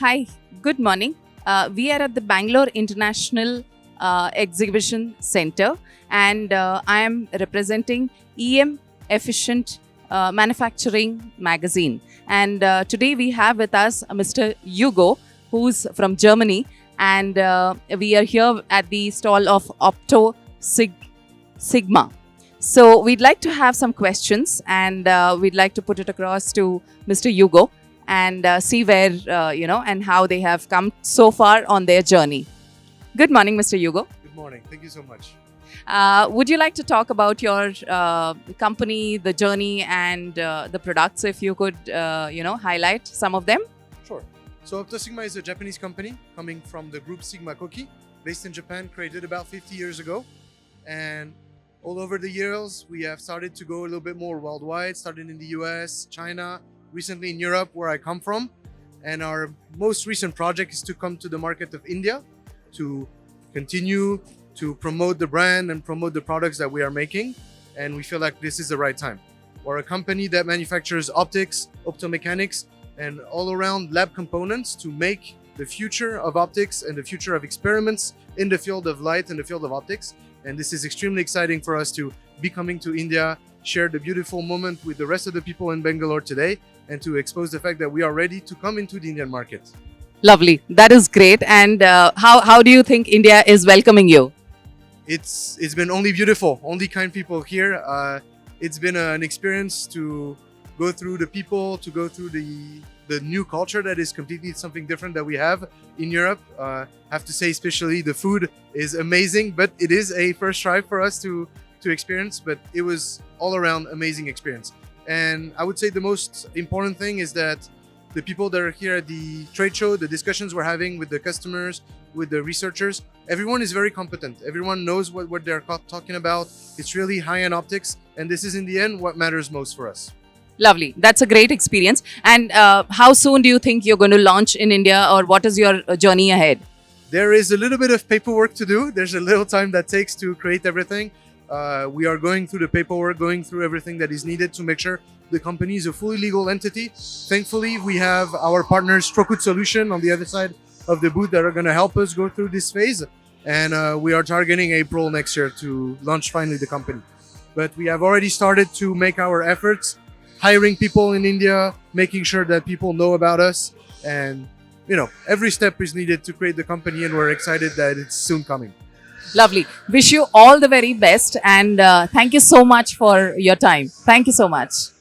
Hi, good morning. We are at the Bangalore International Exhibition Center, and I am representing EM Efficient Manufacturing Magazine. And today we have with us Mr. Hugo, who's from Germany, and we are here at the stall of OptoSigma. So we'd like to have some questions, and we'd like to put it across to Mr. Hugo and see where, and how they have come so far on their journey. Good morning, Mr. Hugo. Good morning. Thank you so much. Would you like to talk about your company, the journey, and the products, if you could, highlight some of them? Sure. So OptoSigma is a Japanese company coming from the group Sigma Koki, based in Japan, created about 50 years ago. And all over the years, we have started to go a little bit more worldwide, started in the US, China, recently in Europe, where I come from. And our most recent project is to come to the market of India to continue to promote the brand and promote the products that we are making. And we feel like this is the right time. We're a company that manufactures optics, opto-mechanics, and all around lab components to make the future of optics and the future of experiments in the field of light and the field of optics. And this is extremely exciting for us to be coming to India, share the beautiful moment with the rest of the people in Bangalore today, and to expose the fact that we are ready to come into the Indian market. Lovely. That is great. And how do you think India is welcoming you? It's been only beautiful, only kind people here. It's been an experience to go through the people, to go through the new culture that is completely something different that we have in Europe. I have to say, especially the food is amazing, but it is a first try for us to experience, but it was all around amazing experience. And I would say the most important thing is that the people that are here at the trade show, the discussions we're having with the customers, with the researchers, everyone is very competent. Everyone knows what they're talking about. It's really high-end optics, and this is in the end what matters most for us. Lovely. That's a great experience. And how soon do you think you're going to launch in India, or what is your journey ahead? There is a little bit of paperwork to do. There's a little time that takes to create everything. We are going through the paperwork, going through everything that is needed to make sure the company is a fully legal entity. Thankfully, we have our partners, Trokut Solution, on the other side of the booth that are going to help us go through this phase. And we are targeting April next year to launch finally the company. But we have already started to make our efforts, hiring people in India, making sure that people know about us. And, every step is needed to create the company, and we're excited that it's soon coming. Lovely. Wish you all the very best, and thank you so much for your time. Thank you so much.